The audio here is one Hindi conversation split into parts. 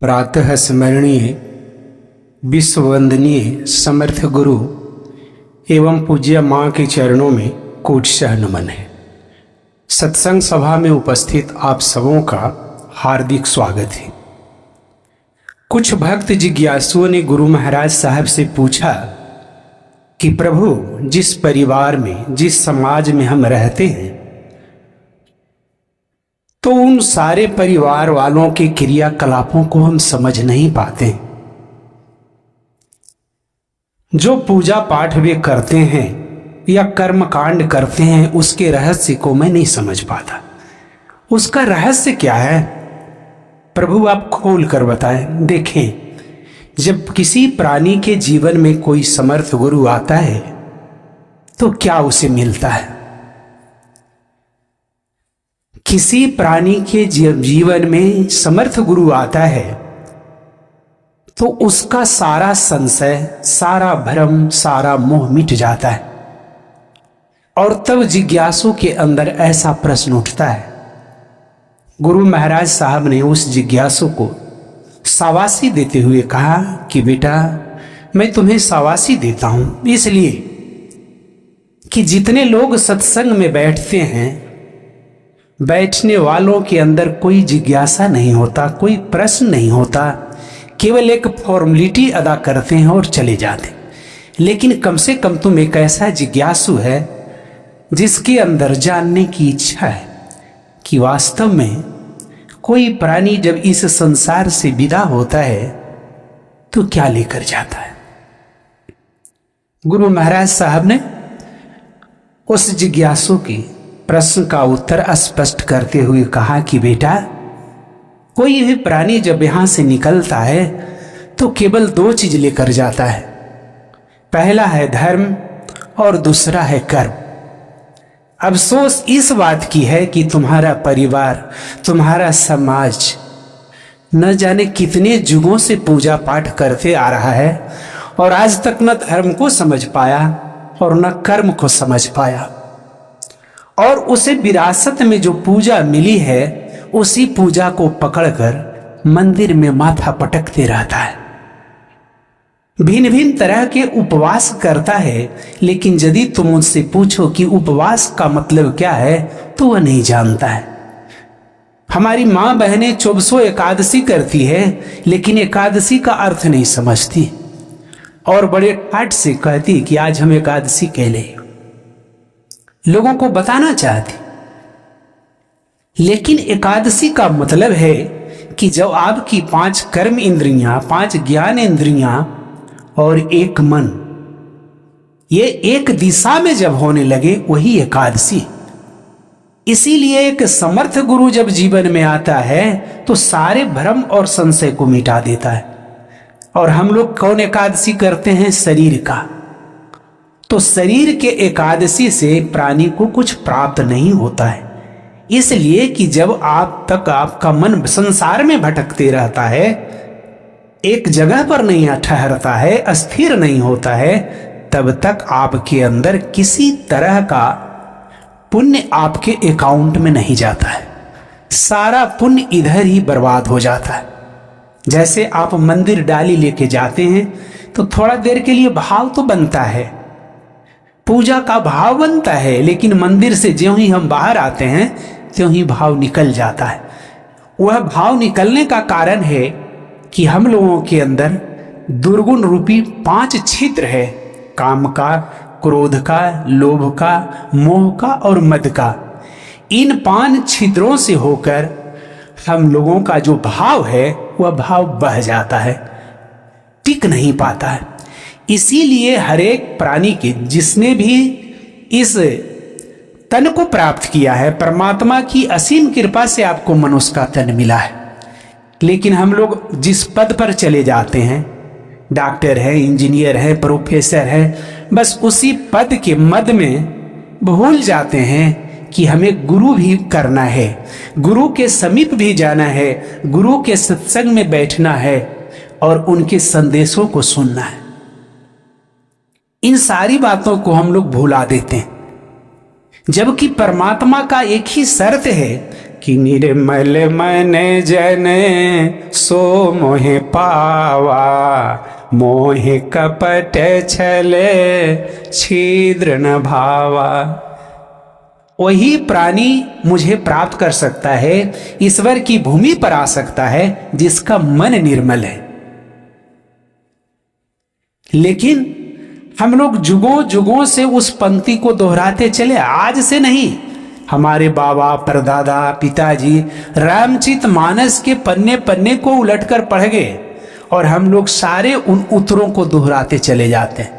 प्रातः स्मरणीय विश्ववंदनीय समर्थ गुरु एवं पूज्य माँ के चरणों में कोटशः नमन है। सत्संग सभा में उपस्थित आप सबों का हार्दिक स्वागत है। कुछ भक्त जिज्ञासुओं ने गुरु महाराज साहब से पूछा कि प्रभु, जिस परिवार में, जिस समाज में हम रहते हैं, तो उन सारे परिवार वालों के क्रियाकलापों को हम समझ नहीं पाते। जो पूजा पाठ वे करते हैं या कर्म कांड करते हैं, उसके रहस्य को मैं नहीं समझ पाता। उसका रहस्य क्या है प्रभु, आप खोल कर बताएं। देखें, जब किसी प्राणी के जीवन में कोई समर्थ गुरु आता है तो क्या उसे मिलता है? किसी प्राणी के जीवन में समर्थ गुरु आता है तो उसका सारा संशय, सारा भ्रम, सारा मोह मिट जाता है। और तब जिज्ञासु के अंदर ऐसा प्रश्न उठता है। गुरु महाराज साहब ने उस जिज्ञासु को शाबाशी देते हुए कहा कि बेटा, मैं तुम्हें शाबाशी देता हूं इसलिए कि जितने लोग सत्संग में बैठते हैं, बैठने वालों के अंदर कोई जिज्ञासा नहीं होता, कोई प्रश्न नहीं होता, केवल एक फॉर्मेलिटी अदा करते हैं और चले जाते। लेकिन कम से कम तुम एक ऐसा जिज्ञासु है जिसके अंदर जानने की इच्छा है कि वास्तव में कोई प्राणी जब इस संसार से विदा होता है तो क्या लेकर जाता है। गुरु महाराज साहब ने उस जिज्ञासु की प्रश्न का उत्तर स्पष्ट करते हुए कहा कि बेटा, कोई भी प्राणी जब यहां से निकलता है तो केवल दो चीज लेकर जाता है। पहला है धर्म और दूसरा है कर्म। अफसोस इस बात की है कि तुम्हारा परिवार, तुम्हारा समाज न जाने कितने युगों से पूजा पाठ करते आ रहा है और आज तक न धर्म को समझ पाया और न कर्म को समझ पाया। और उसे विरासत में जो पूजा मिली है, उसी पूजा को पकड़कर मंदिर में माथा पटकते रहता है। भिन्न भिन्न तरह के उपवास करता है, लेकिन यदि तुम उससे पूछो कि उपवास का मतलब क्या है तो वह नहीं जानता है। हमारी मां बहनें 24 एकादशी करती है, लेकिन एकादशी का अर्थ नहीं समझती और बड़े ठाट से कहती कि आज हम एकादशी कहले, लोगों को बताना चाहती। लेकिन एकादशी का मतलब है कि जब आपकी 5 कर्म इंद्रियां, 5 ज्ञान इंद्रियां और एक मन, ये एक दिशा में जब होने लगे, वही एकादशी। इसीलिए एक समर्थ गुरु जब जीवन में आता है तो सारे भ्रम और संशय को मिटा देता है। और हम लोग कौन एकादशी करते हैं? शरीर का। तो शरीर के एकादशी से प्राणी को कुछ प्राप्त नहीं होता है। इसलिए कि जब आप तक आपका मन संसार में भटकते रहता है, एक जगह पर नहीं ठहरता है, अस्थिर नहीं होता है, तब तक आपके अंदर किसी तरह का पुण्य आपके अकाउंट में नहीं जाता है। सारा पुण्य इधर ही बर्बाद हो जाता है। जैसे आप मंदिर डाली लेके जाते हैं तो थोड़ा देर के लिए भाव तो बनता है, पूजा का भाव बनता है, लेकिन मंदिर से ज्यों ही हम बाहर आते हैं त्यों ही भाव निकल जाता है। वह भाव निकलने का कारण है कि हम लोगों के अंदर दुर्गुण रूपी 5 छिद्र है, काम का, क्रोध का, लोभ का, मोह का और मद का। इन 5 छिद्रों से होकर हम लोगों का जो भाव है वह भाव बह जाता है, टिक नहीं पाता है। इसीलिए हर एक प्राणी के, जिसने भी इस तन को प्राप्त किया है, परमात्मा की असीम कृपा से आपको मनुष्य का तन मिला है। लेकिन हम लोग जिस पद पर चले जाते हैं, डॉक्टर है, इंजीनियर है, प्रोफेसर है, बस उसी पद के मद में भूल जाते हैं कि हमें गुरु भी करना है, गुरु के समीप भी जाना है, गुरु के सत्संग में बैठना है और उनके संदेशों को सुनना है। इन सारी बातों को हम लोग भुला देते हैं, जबकि परमात्मा का एक ही शर्त है कि निर्मल मन जन सो मोहे पावा, मोहे कपट छल छिद्र न भावा। वही प्राणी मुझे प्राप्त कर सकता है, ईश्वर की भूमि पर आ सकता है जिसका मन निर्मल है। लेकिन हम लोग जुगों जुगों से उस पंक्ति को दोहराते चले, आज से नहीं। हमारे बाबा परदादा पिताजी रामचरित मानस के पन्ने पन्ने को उलटकर पढ़ गए और हम लोग सारे उन उत्तरों को दोहराते चले जाते हैं।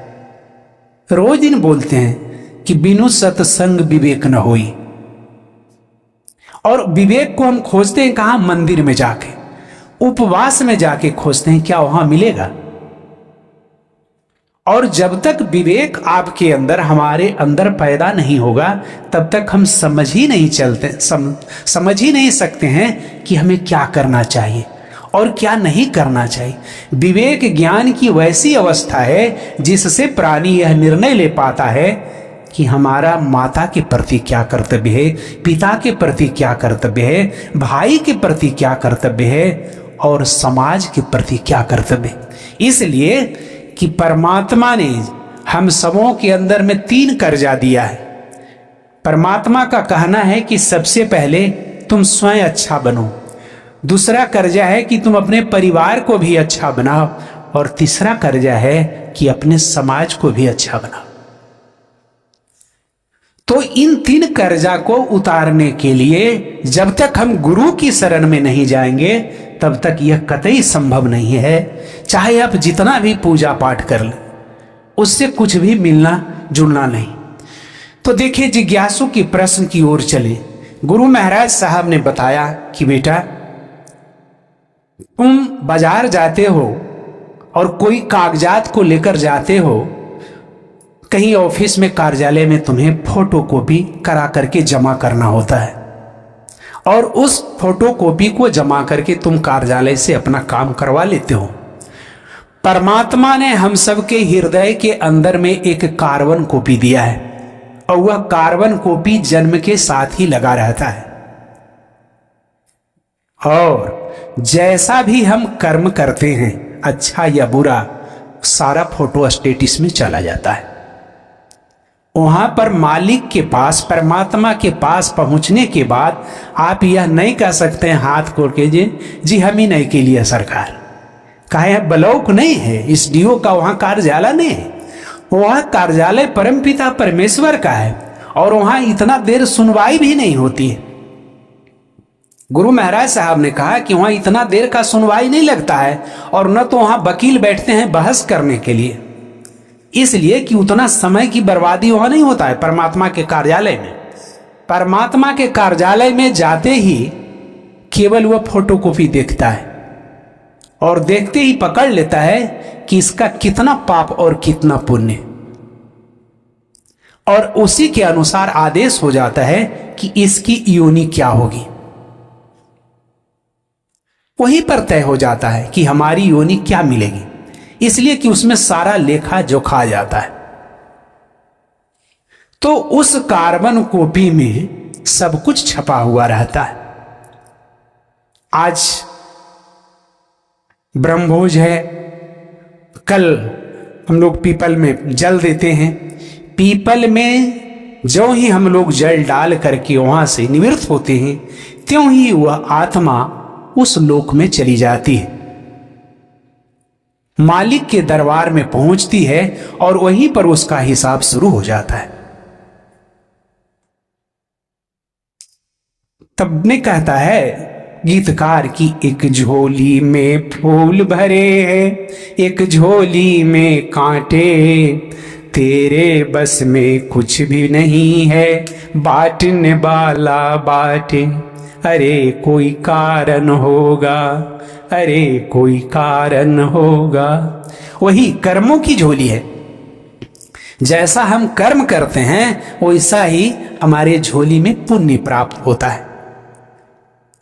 रोज दिन बोलते हैं कि बिनु सत्संग विवेक न होई, और विवेक को हम खोजते हैं कहां? मंदिर में जाके, उपवास में जाके खोजते हैं। क्या वहां मिलेगा? और जब तक विवेक आपके अंदर, हमारे अंदर पैदा नहीं होगा, तब तक हम समझ ही नहीं सकते हैं कि हमें क्या करना चाहिए और क्या नहीं करना चाहिए। विवेक ज्ञान की वैसी अवस्था है जिससे प्राणी यह निर्णय ले पाता है कि हमारा माता के प्रति क्या कर्तव्य है, पिता के प्रति क्या कर्तव्य है, भाई के प्रति क्या कर्तव्य है और समाज के प्रति क्या कर्तव्य है। इसलिए कि परमात्मा ने हम सबों के अंदर में 3 कर्जा दिया है। परमात्मा का कहना है कि सबसे पहले तुम स्वयं अच्छा बनो, दूसरा कर्जा है कि तुम अपने परिवार को भी अच्छा बनाओ, और तीसरा कर्जा है कि अपने समाज को भी अच्छा बनाओ। तो इन 3 कर्जा को उतारने के लिए जब तक हम गुरु की शरण में नहीं जाएंगे तब तक यह कतई संभव नहीं है। चाहे आप जितना भी पूजा पाठ कर लें, उससे कुछ भी मिलना जुड़ना नहीं। तो देखिए, जिज्ञासु की प्रश्न की ओर चले। गुरु महाराज साहब ने बताया कि बेटा, तुम बाजार जाते हो और कोई कागजात को लेकर जाते हो, कहीं ऑफिस में, कार्यालय में तुम्हें फोटो कॉपी करा करके जमा करना होता है, और उस फोटो कॉपी को जमा करके तुम कार्यालय से अपना काम करवा लेते हो। परमात्मा ने हम सबके हृदय के अंदर में एक कार्बन कॉपी दिया है, और वह कार्बन कॉपी जन्म के साथ ही लगा रहता है। और जैसा भी हम कर्म करते हैं, अच्छा या बुरा, सारा फोटो स्टेटस में चला जाता है। वहां पर मालिक के पास, परमात्मा के पास पहुंचने के बाद आप यह नहीं कह सकते हैं हाथ खोल के, जी हम ही नहीं के लिए सरकार, काहे ब्लॉक नहीं है, इस डीओ का वहां कार्यालय नहीं है, वहां कार्यालय परमपिता परमेश्वर का है, और वहां इतना देर सुनवाई भी नहीं होती है। गुरु महाराज साहब ने कहा कि वहां इतना देर का सुनवाई नहीं लगता है, और न तो वहां वकील बैठते हैं बहस करने के लिए, इसलिए कि उतना समय की बर्बादी वहां नहीं होता है। परमात्मा के कार्यालय में, परमात्मा के कार्यालय में जाते ही केवल वह फोटोकॉपी देखता है, और देखते ही पकड़ लेता है कि इसका कितना पाप और कितना पुण्य, और उसी के अनुसार आदेश हो जाता है कि इसकी योनि क्या होगी। वहीं पर तय हो जाता है कि हमारी योनि क्या मिलेगी, इसलिए कि उसमें सारा लेखा जोखा जाता है। तो उस कार्बन कॉपी में सब कुछ छपा हुआ रहता है। आज ब्रह्मभोज है, कल हम लोग पीपल में जल देते हैं। पीपल में जो ही हम लोग जल डाल करके वहां से निवृत्त होते हैं, त्यों ही वह आत्मा उस लोक में चली जाती है, मालिक के दरबार में पहुंचती है, और वहीं पर उसका हिसाब शुरू हो जाता है। तब ने कहता है गीतकार की, एक झोली में फूल भरे हैं, एक झोली में कांटे, तेरे बस में कुछ भी नहीं है, बांटने वाला बांटे, अरे कोई कारण होगा, अरे कोई कारण होगा। वही कर्मों की झोली है। जैसा हम कर्म करते हैं वैसा ही हमारे झोली में पुण्य प्राप्त होता है।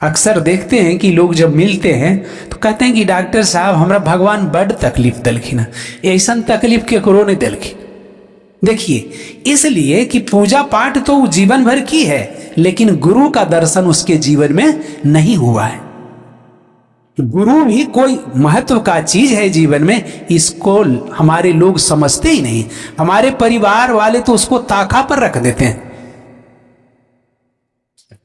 अक्सर देखते हैं कि लोग जब मिलते हैं तो कहते हैं कि डॉक्टर साहब हमरा भगवान बड़ तकलीफ दिलखिन, ऐसा तकलीफ केकरो नहीं दिलखिन। देखिए, इसलिए कि पूजा पाठ तो जीवन भर की है, लेकिन गुरु का दर्शन उसके जीवन में नहीं हुआ है। गुरु भी कोई महत्व का चीज है जीवन में, इसको हमारे लोग समझते ही नहीं। हमारे परिवार वाले तो उसको ताका पर रख देते हैं।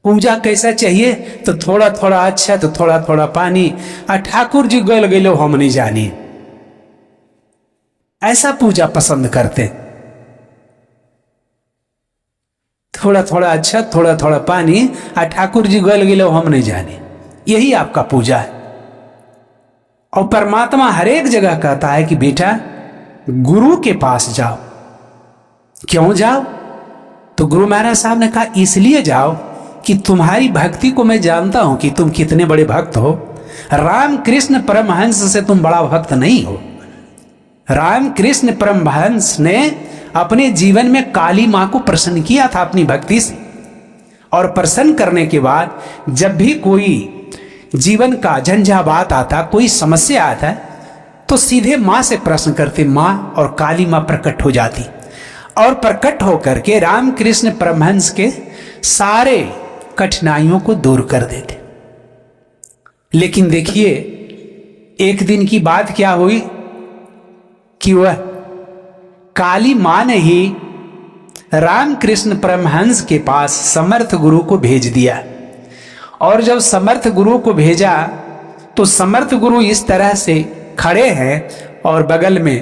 पूजा कैसा चाहिए, तो थोड़ा थोड़ा अच्छा, तो थोड़ा थोड़ा पानी, आ ठाकुर जी गल गलो हम नहीं जानी, ऐसा पूजा पसंद करते। थोड़ा थोड़ा अच्छा, थोड़ा थोड़ा पानी, आ ठाकुर जी गल गलो हम नहीं जाने, यही आपका पूजा है। और परमात्मा हर एक जगह कहता है कि बेटा गुरु के पास जाओ। क्यों जाओ? तो गुरु महाराज साहब ने कहा इसलिए जाओ कि तुम्हारी भक्ति को मैं जानता हूं कि तुम कितने बड़े भक्त हो। रामकृष्ण परमहंस से तुम बड़ा भक्त नहीं हो। रामकृष्ण परमहंस ने अपने जीवन में काली मां को प्रसन्न किया था अपनी भक्ति से, और प्रसन्न करने के बाद जब भी कोई जीवन का झंझावात आता, कोई समस्या आता, तो सीधे मां से प्रश्न करते, मां, और काली मां प्रकट हो जाती और प्रकट होकर के रामकृष्ण परमहंस के सारे कठिनाइयों को दूर कर देते। लेकिन देखिए, एक दिन की बात क्या हुई कि वह काली मां ने ही रामकृष्ण परमहंस के पास समर्थ गुरु को भेज दिया। और जब समर्थ गुरु को भेजा तो समर्थ गुरु इस तरह से खड़े हैं और बगल में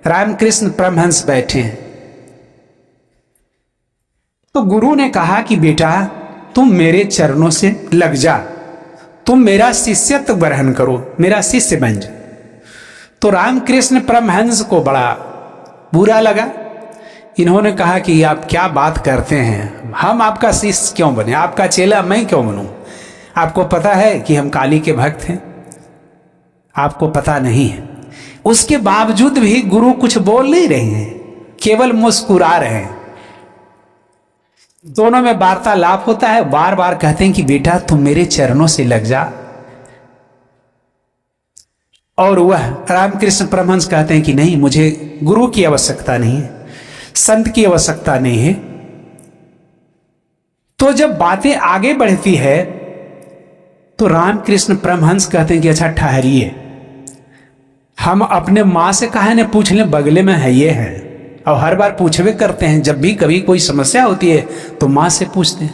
रामकृष्ण परमहंस बैठे हैं। तो गुरु ने कहा कि बेटा तुम मेरे चरणों से लग जा, तुम मेरा शिष्यत्व ग्रहण करो, मेरा शिष्य बन जा। तो रामकृष्ण परमहंस को बड़ा बुरा लगा। इन्होंने कहा कि आप क्या बात करते हैं, हम आपका शिष्य क्यों बने, आपका चेला मैं क्यों बनूं? आपको पता है कि हम काली के भक्त हैं? आपको पता नहीं है। उसके बावजूद भी गुरु कुछ बोल नहीं रहे हैं, केवल मुस्कुरा रहे हैं। दोनों में वार्तालाप होता है, बार बार कहते हैं कि बेटा तुम मेरे चरणों से लग जा। और वह रामकृष्ण परमहंस कहते हैं कि नहीं, मुझे गुरु की आवश्यकता नहीं है, संत की आवश्यकता नहीं है। तो जब बातें आगे बढ़ती है तो रामकृष्ण परमहंस कहते हैं कि अच्छा ठहरिए, हम अपने मां से कहा ने पूछ लें, बगले में है ये है। और हर बार पूछवे करते हैं, जब भी कभी कोई समस्या होती है तो मां से पूछते हैं।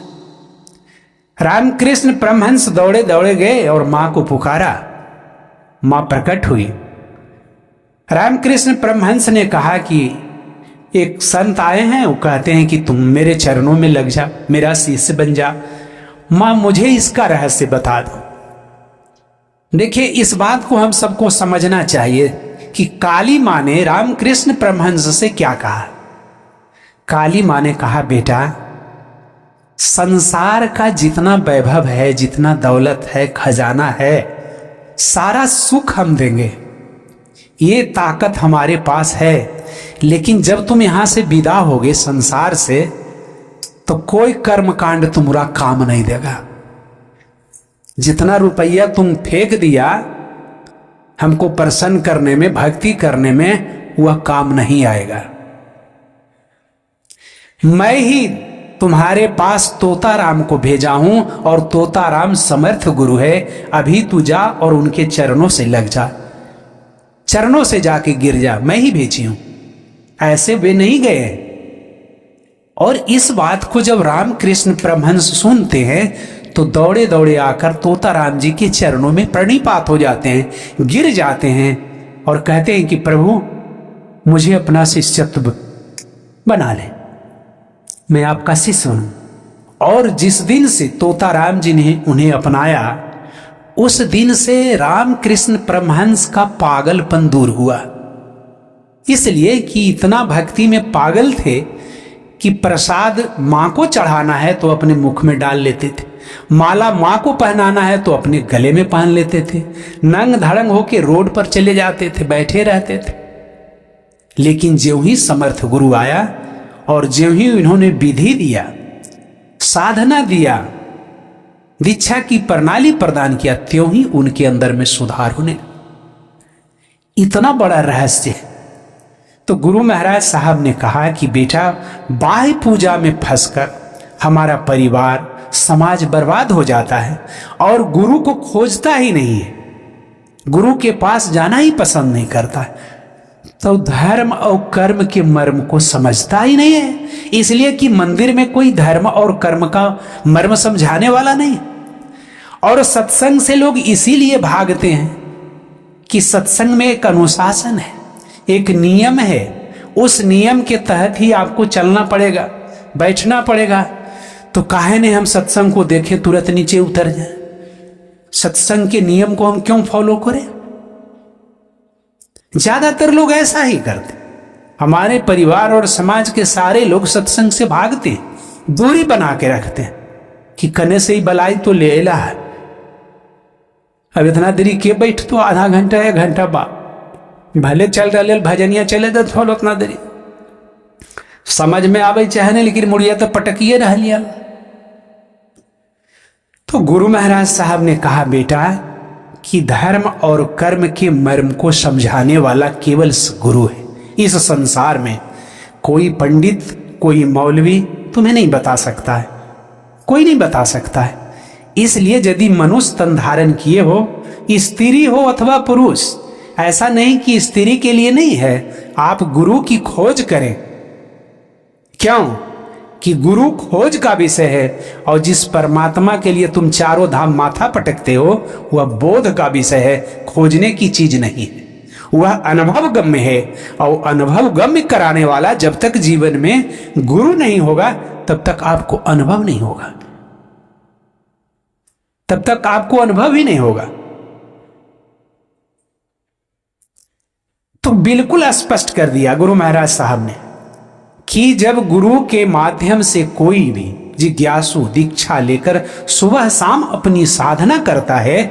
रामकृष्ण परमहंस दौड़े दौड़े गए और मां को पुकारा, मां प्रकट हुई। रामकृष्ण परमहंस ने कहा कि एक संत आए हैं, वो कहते हैं कि तुम मेरे चरणों में लग जा, मेरा शिष्य बन जा। मां मुझे इसका रहस्य बता दो। देखिए, इस बात को हम सबको समझना चाहिए कि काली मां ने रामकृष्ण परमहंस से क्या कहा। काली मां ने कहा बेटा संसार का जितना वैभव है, जितना दौलत है, खजाना है, सारा सुख हम देंगे, ये ताकत हमारे पास है। लेकिन जब तुम यहां से विदा होगे संसार से, तो कोई कर्मकांड तुम्हारा काम नहीं देगा। जितना रुपया तुम फेंक दिया हमको प्रसन्न करने में, भक्ति करने में, वह काम नहीं आएगा। मैं ही तुम्हारे पास तोताराम को भेजा हूं, और तोताराम समर्थ गुरु है। अभी तू जा और उनके चरणों से लग जा, चरणों से जाके गिर जा, मैं ही भेजी हूं, ऐसे वे नहीं गए। और इस बात को जब रामकृष्ण परमहंस सुनते हैं तो दौड़े दौड़े आकर तोताराम जी के चरणों में प्रणिपात हो जाते हैं, गिर जाते हैं और कहते हैं कि प्रभु मुझे अपना शिष्यत्व बना ले, मैं आपका शिष्य हूं। और जिस दिन से तोताराम जी ने उन्हें अपनाया, उस दिन से रामकृष्ण परमहंस का पागलपन दूर हुआ। इसलिए कि इतना भक्ति में पागल थे कि प्रसाद मां को चढ़ाना है तो अपने मुख में डाल लेते थे, माला मां को पहनाना है तो अपने गले में पहन लेते थे, नंग धड़ंग होके रोड पर चले जाते थे, बैठे रहते थे। लेकिन ज्यों ही समर्थ गुरु आया और ज्यों ही इन्होंने विधि दिया, साधना दिया, दीक्षा की प्रणाली प्रदान किया, त्यों ही उनके अंदर में सुधार होने। इतना बड़ा रहस्य है। तो गुरु महाराज साहब ने कहा कि बेटा, बाह्य पूजा में फंसकर हमारा परिवार समाज बर्बाद हो जाता है और गुरु को खोजता ही नहीं है, गुरु के पास जाना ही पसंद नहीं करता है, तो धर्म और कर्म के मर्म को समझता ही नहीं है। इसलिए कि मंदिर में कोई धर्म और कर्म का मर्म समझाने वाला नहीं। और सत्संग से लोग इसीलिए भागते हैं कि सत्संग में एक अनुशासन है, एक नियम है, उस नियम के तहत ही आपको चलना पड़ेगा, बैठना पड़ेगा। तो काहे ने हम सत्संग को देखें तुरंत नीचे उतर जाए? सत्संग के नियम को हम क्यों फॉलो करें? ज्यादातर लोग ऐसा ही करते। हमारे परिवार और समाज के सारे लोग सत्संग से भागते, दूरी बना के रखते हैं कि कने से ही बलाई तो ले ला है। अब इतना देरी के बैठ तो आधा घंटा 1 घंटा बाद भले चल रहे भजनिया चले तो थोड़ा उतना देरी समझ में आवे चाहे नहीं, लेकिन मुड़िया तो पटकिए रह लिया। तो गुरु महाराज साहब ने कहा बेटा कि धर्म और कर्म के मर्म को समझाने वाला केवल गुरु है। इस संसार में कोई पंडित, कोई मौलवी तुम्हें नहीं बता सकता है, कोई नहीं बता सकता है। इसलिए यदि मनुष्य तन धारण किए हो, स्त्री हो अथवा पुरुष, ऐसा नहीं कि स्त्री के लिए नहीं है, आप गुरु की खोज करें। क्यों? कि गुरु खोज का विषय है, और जिस परमात्मा के लिए तुम चारों धाम माथा पटकते हो वह बोध का विषय है, खोजने की चीज नहीं है। वह अनुभव गम्य है, और अनुभव गम्य कराने वाला जब तक जीवन में गुरु नहीं होगा तब तक आपको अनुभव नहीं होगा, तब तक आपको अनुभव ही नहीं होगा। तो बिल्कुल स्पष्ट कर दिया गुरु महाराज साहब ने कि जब गुरु के माध्यम से कोई भी जिज्ञासु दीक्षा लेकर सुबह शाम अपनी साधना करता है,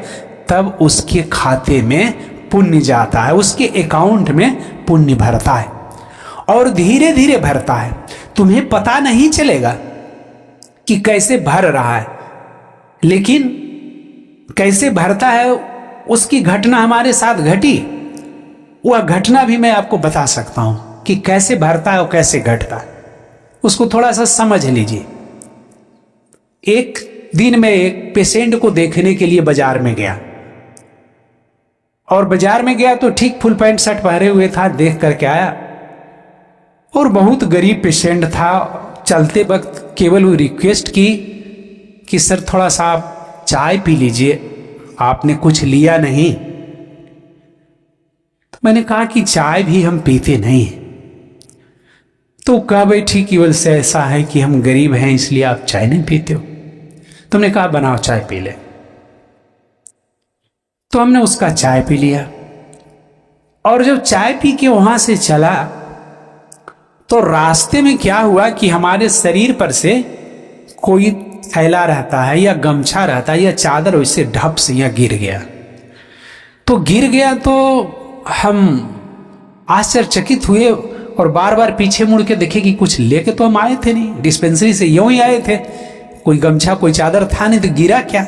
तब उसके खाते में पुण्य जाता है, उसके अकाउंट में पुण्य भरता है, और धीरे धीरे भरता है। तुम्हें पता नहीं चलेगा कि कैसे भर रहा है, लेकिन कैसे भरता है उसकी घटना हमारे साथ घटी। वह घटना भी मैं आपको बता सकता हूं कि कैसे भरता है और कैसे घटता है, उसको थोड़ा सा समझ लीजिए। एक दिन में एक पेशेंट को देखने के लिए बाजार में गया, और बाजार में गया तो ठीक फुल पैंट शर्ट पहने हुए था, देख करके आया, और बहुत गरीब पेशेंट था। चलते वक्त केवल वो रिक्वेस्ट की कि सर थोड़ा सा चाय पी लीजिए, आपने कुछ लिया नहीं। तो मैंने कहा कि चाय भी हम पीते नहीं। तो कहा भाई ठीक, केवल से ऐसा है कि हम गरीब हैं इसलिए आप चाय नहीं पीते हो। तुमने कहा बनाओ चाय पी ले। तो हमने उसका चाय पी लिया, और जब चाय पी के वहां से चला तो रास्ते में क्या हुआ कि हमारे शरीर पर से कोई थैला रहता है या गमछा रहता है या चादर, वैसे ढप से या गिर गया। तो गिर गया तो हम आश्चर्यचकित हुए और बार बार पीछे मुड़ के देखे कि कुछ लेके तो हम आए थे नहीं, डिस्पेंसरी से यूं ही आए थे, कोई गमछा कोई चादर था नहीं, तो गिरा क्या।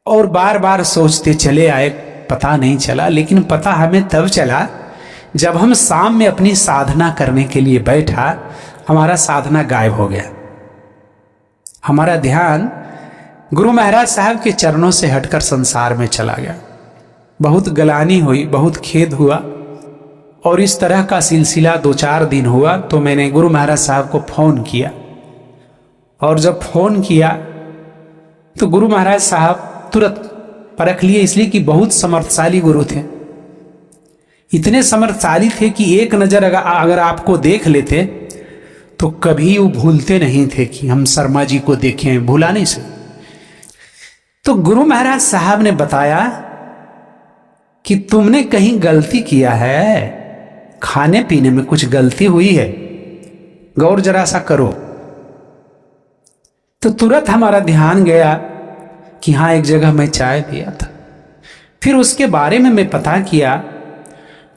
और बार बार सोचते चले आए, पता नहीं चला। लेकिन पता हमें तब चला जब हम शाम में अपनी साधना करने के लिए बैठा, हमारा साधना गायब हो गया। हमारा ध्यान गुरु महाराज साहब के चरणों से हटकर संसार में चला गया। बहुत गलानी हुई, बहुत खेद हुआ, और इस तरह का सिलसिला 2-4 दिन हुआ। तो मैंने गुरु महाराज साहब को फोन किया, और जब फोन किया तो गुरु महाराज साहब तुरंत परख लिए, इसलिए कि बहुत समर्थशाली गुरु थे। इतने समर्थशाली थे कि एक नजर अगर आपको देख लेते तो कभी वो भूलते नहीं थे कि हम शर्मा जी को देखें, भूला नहीं सकते। तो गुरु महाराज साहब ने बताया कि तुमने कहीं गलती किया है, खाने पीने में कुछ गलती हुई है, गौर जरा सा करो। तो तुरंत हमारा ध्यान गया कि हाँ, एक जगह मैं चाय पिया था। फिर उसके बारे में मैं पता किया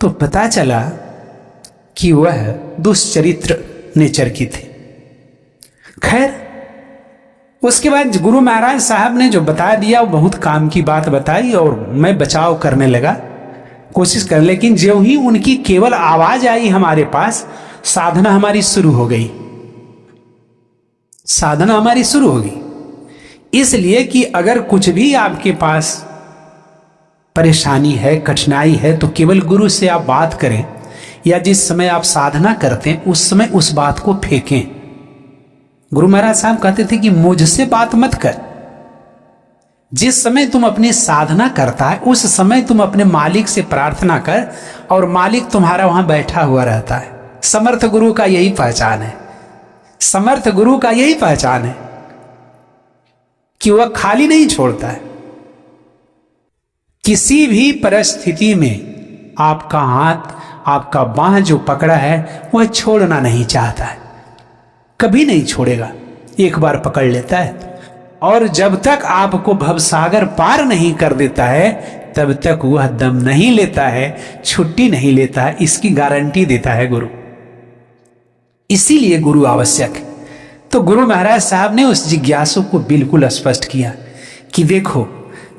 तो पता चला कि वह दुष्चरित्र नेचर की थी। खैर, उसके बाद गुरु महाराज साहब ने जो बता दिया वो बहुत काम की बात बताई, और मैं बचाव करने लगा कोशिश कर। लेकिन जो ही उनकी केवल आवाज आई हमारे पास, साधना हमारी शुरू हो गई, साधना हमारी शुरू हो गई। इसलिए कि अगर कुछ भी आपके पास परेशानी है, कठिनाई है, तो केवल गुरु से आप बात करें, या जिस समय आप साधना करते हैं उस समय उस बात को फेंकें। गुरु महाराज साहब कहते थे कि मुझसे बात मत कर। जिस समय तुम अपनी साधना करता है उस समय तुम अपने मालिक से प्रार्थना कर, और मालिक तुम्हारा वहां बैठा हुआ रहता है। समर्थ गुरु का यही पहचान है, समर्थ गुरु का यही पहचान है कि वह खाली नहीं छोड़ता है। किसी भी परिस्थिति में आपका हाथ, आपका बांह जो पकड़ा है वह छोड़ना नहीं चाहता है, कभी नहीं छोड़ेगा। एक बार पकड़ लेता है, और जब तक आपको भवसागर पार नहीं कर देता है तब तक वह दम नहीं लेता है, छुट्टी नहीं लेता है। इसकी गारंटी देता है गुरु। इसीलिए गुरु आवश्यक है। तो गुरु महाराज साहब ने उस जिज्ञासु को बिल्कुल स्पष्ट किया कि देखो,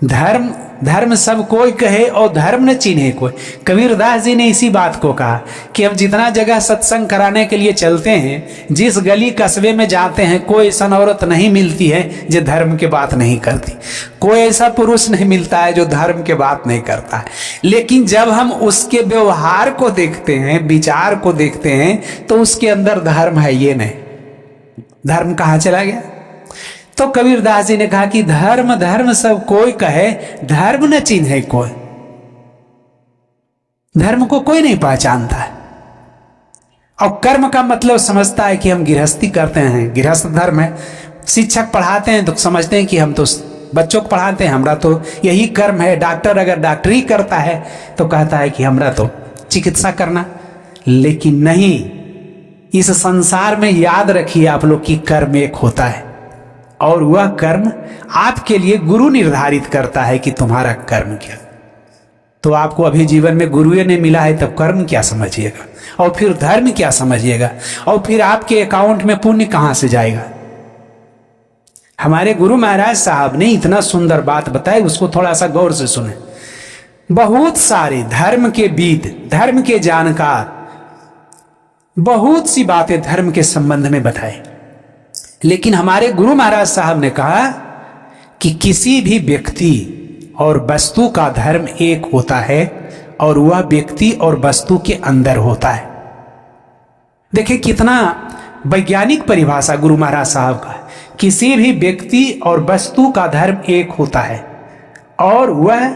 धर्म धर्म सब कोई कहे और धर्म न चिन्हे कोई। कबीरदास जी ने इसी बात को कहा कि अब जितना जगह सत्संग कराने के लिए चलते हैं, जिस गली कस्बे में जाते हैं, कोई ऐसा औरत नहीं मिलती है जो धर्म की बात नहीं करती, कोई ऐसा पुरुष नहीं मिलता है जो धर्म की बात नहीं करता है। लेकिन जब हम उसके व्यवहार को देखते हैं, विचार को देखते हैं, तो उसके अंदर धर्म है ये नहीं। धर्म कहाँ चला गया? तो कबीरदास जी ने कहा कि धर्म धर्म सब कोई कहे, धर्म न चिन्हे कोई। धर्म को कोई नहीं पहचानता है। और कर्म का मतलब समझता है कि हम गृहस्थी करते हैं, गृहस्थ धर्म है। शिक्षक पढ़ाते हैं तो समझते हैं कि हम तो बच्चों को पढ़ाते हैं, हमरा तो यही कर्म है। डॉक्टर अगर डॉक्टरी करता है तो कहता है कि हमरा तो चिकित्सा करना। लेकिन नहीं, इस संसार में याद रखिए आप लोग की कर्म एक होता है, और वह कर्म आपके लिए गुरु निर्धारित करता है कि तुम्हारा कर्म क्या। तो आपको अभी जीवन में गुरु ने मिला है, तब कर्म क्या समझिएगा, और फिर धर्म क्या समझिएगा, और फिर आपके अकाउंट में पुण्य कहां से जाएगा। हमारे गुरु महाराज साहब ने इतना सुंदर बात बताई, उसको थोड़ा सा गौर से सुने। बहुत सारे धर्म के विद, धर्म के जानकार बहुत सी बातें धर्म के संबंध में बताए, लेकिन हमारे गुरु महाराज साहब ने कहा कि किसी भी व्यक्ति और वस्तु का धर्म एक होता है, और वह व्यक्ति और वस्तु के अंदर होता है। देखिए कितना वैज्ञानिक परिभाषा गुरु महाराज साहब का। किसी भी व्यक्ति और वस्तु का धर्म एक होता है, और वह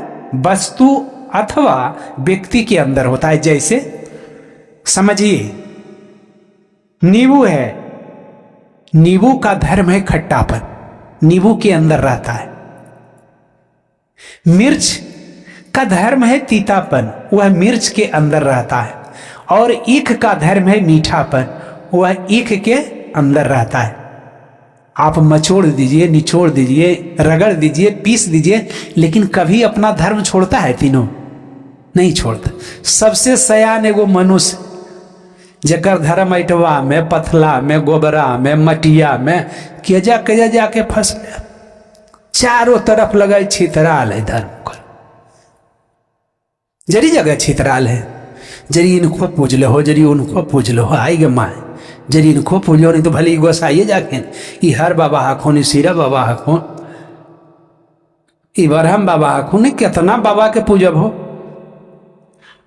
वस्तु अथवा व्यक्ति के अंदर होता है। जैसे समझिए, नींबू है, नींबू का धर्म है खट्टापन, नींबू के अंदर रहता है। मिर्च का धर्म है तीतापन, वह मिर्च के अंदर रहता है। और ईख का धर्म है मीठापन, वह ईख के अंदर रहता है। आप मचोड़ दीजिए, निचोड़ दीजिए, रगड़ दीजिए, पीस दीजिए, लेकिन कभी अपना धर्म छोड़ता है? तीनों नहीं छोड़ता। सबसे सयान एगो मनुष्य, जकर धर्म ऐटवा में, पथला में, गोबरा में, मटिया में केजा केजा जाके फंस गया। चारों तरफ लगे छितराल है धर्म को, जरी जगह छितराल है। जरी इनको पूज लो हो, जरी उनको पूज लो हो, आई गे माए, जरी इनको पूज लो, नहीं तो भले गोसाइए जाके ई हर बाबा हखुन, सीरा बाबा हखुन, ई बरहम बाबा हखुन, कितना बाबा के पूजब हो।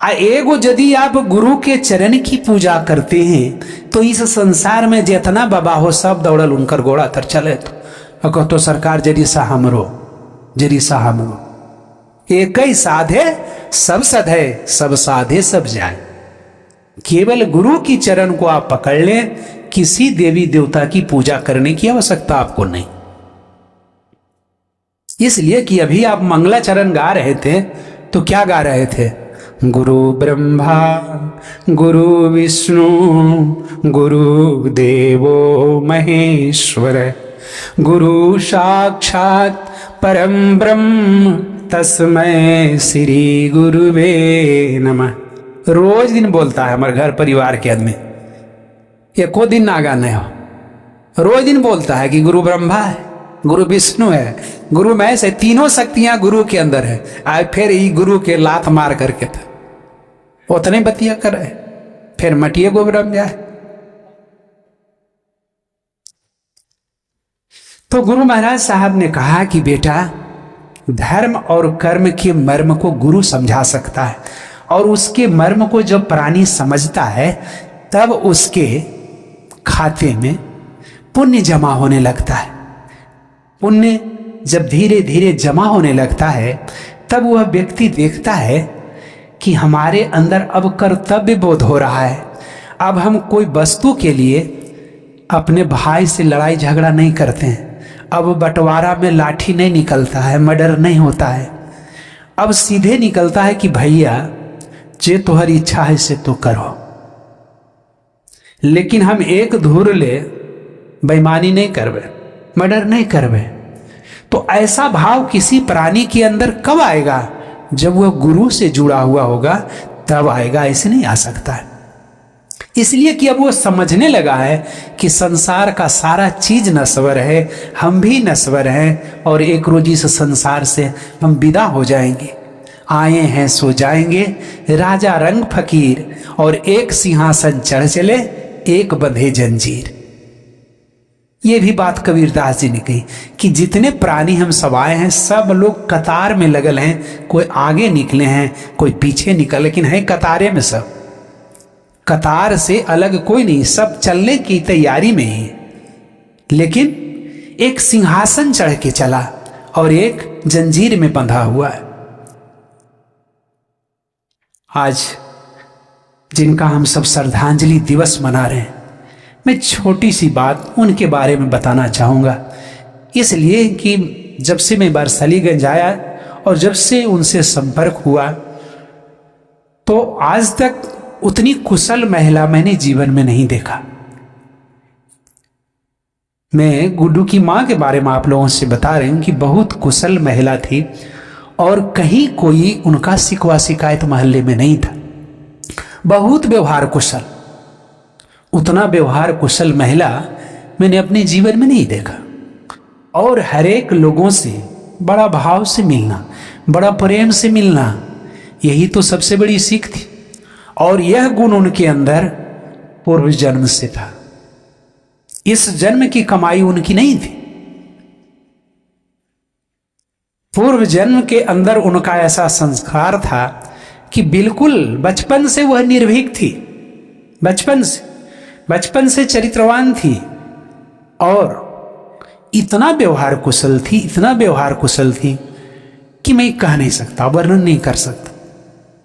एगो यदि आप गुरु के चरण की पूजा करते हैं तो इस संसार में जितना बाबा हो सब दौड़ल उनकर गोड़ा तर चले। तो कहतो सरकार जरी सा हमरो, जरी सा हमरो। एक ही साधे सब सधे, सब साधे सब जाए। केवल गुरु की चरण को आप पकड़ लें, किसी देवी देवता की पूजा करने की आवश्यकता आपको नहीं। इसलिए कि अभी आप मंगला चरण गा रहे थे तो क्या गा रहे थे? गुरु ब्रह्मा गुरु विष्णु गुरु देवो महेश्वर गुरु साक्षात परम ब्रह्म तस्मै श्री गुरुवे नमः। रोज दिन बोलता है हमारे घर परिवार के आदमी, एको दिन नागा नहीं हो। रोज दिन बोलता है कि गुरु ब्रह्मा है, गुरु विष्णु है, गुरु महेश है, तीनों शक्तियां गुरु के अंदर है। आज फिर ही गुरु के लात मार करके था उतने बतिया करे, फिर मटिए गोबरम जाए। तो गुरु महाराज साहब ने कहा कि बेटा, धर्म और कर्म के मर्म को गुरु समझा सकता है, और उसके मर्म को जब प्राणी समझता है तब उसके खाते में पुण्य जमा होने लगता है। पुण्य जब धीरे धीरे जमा होने लगता है तब वह व्यक्ति देखता है कि हमारे अंदर अब कर्तव्य बोध हो रहा है। अब हम कोई वस्तु के लिए अपने भाई से लड़ाई झगड़ा नहीं करते हैं। अब बंटवारा में लाठी नहीं निकलता है, मर्डर नहीं होता है। अब सीधे निकलता है कि भैया जे तोहर इच्छा है से तो करो, लेकिन हम एक धुर ले बेईमानी नहीं करबे, मर्डर नहीं करबे। तो ऐसा भाव किसी प्राणी के अंदर कब आएगा? जब वह गुरु से जुड़ा हुआ होगा तब आएगा, ऐसे नहीं आ सकता है। इसलिए कि अब वो समझने लगा है कि संसार का सारा चीज नश्वर है, हम भी नश्वर हैं, और एक रोज इस संसार से हम विदा हो जाएंगे। आए हैं सो जाएंगे, राजा रंग फकीर, और एक सिंहासन चढ़ चले, एक बंधे जंजीर। ये भी बात कबीरदास जी ने कही कि जितने प्राणी हम सब आए हैं सब लोग कतार में लगल हैं, कोई आगे निकले हैं, कोई पीछे निकल, लेकिन है कतारे में सब। कतार से अलग कोई नहीं, सब चलने की तैयारी में ही। लेकिन एक सिंहासन चढ़ के चला और एक जंजीर में बंधा हुआ है। आज जिनका हम सब श्रद्धांजलि दिवस मना रहे हैं, मैं छोटी सी बात उनके बारे में बताना चाहूँगा। इसलिए कि जब से मैं बरसलीगंज आया और जब से उनसे संपर्क हुआ तो आज तक उतनी कुशल महिला मैंने जीवन में नहीं देखा। मैं गुड्डू की माँ के बारे में आप लोगों से बता रही हूँ कि बहुत कुशल महिला थी, और कहीं कोई उनका शिकवा शिकायत मोहल्ले में नहीं था। बहुत व्यवहार कुशल, उतना व्यवहार कुशल महिला मैंने अपने जीवन में नहीं देखा। और हर एक लोगों से बड़ा भाव से मिलना, बड़ा प्रेम से मिलना, यही तो सबसे बड़ी सीख थी। और यह गुण उनके अंदर पूर्व जन्म से था, इस जन्म की कमाई उनकी नहीं थी। पूर्व जन्म के अंदर उनका ऐसा संस्कार था कि बिल्कुल बचपन से वह निर्भीक थी, बचपन से चरित्रवान थी, और इतना व्यवहार कुशल थी कि मैं कह नहीं सकता, वर्णन नहीं कर सकता।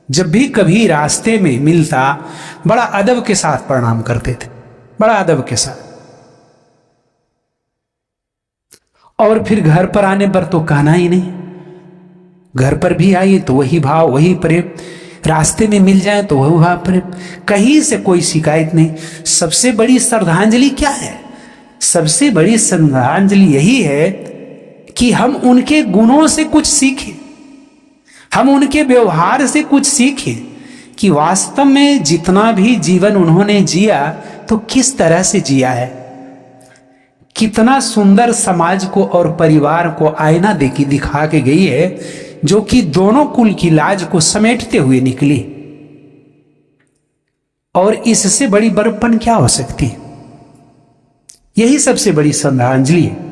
जब भी कभी रास्ते में मिलता बड़ा अदब के साथ प्रणाम करते थे, बड़ा अदब के साथ। और फिर घर पर आने पर तो कहना ही नहीं, घर पर भी आइए तो वही भाव, वही प्रेम, रास्ते में मिल जाए तो वही भाव प्रेम, कहीं से कोई शिकायत नहीं। सबसे बड़ी श्रद्धांजलि क्या है? सबसे बड़ी श्रद्धांजलि यही है कि हम उनके गुणों से कुछ सीखें, हम उनके व्यवहार से कुछ सीखें कि वास्तव में जितना भी जीवन उन्होंने जिया तो किस तरह से जिया है, कितना सुंदर समाज को और परिवार को आईना देके दिखा के गई है, जो कि दोनों कुल की लाज को समेटते हुए निकली। और इससे बड़ी बड़प्पन क्या हो सकती? यही सबसे बड़ी श्रद्धांजलि है।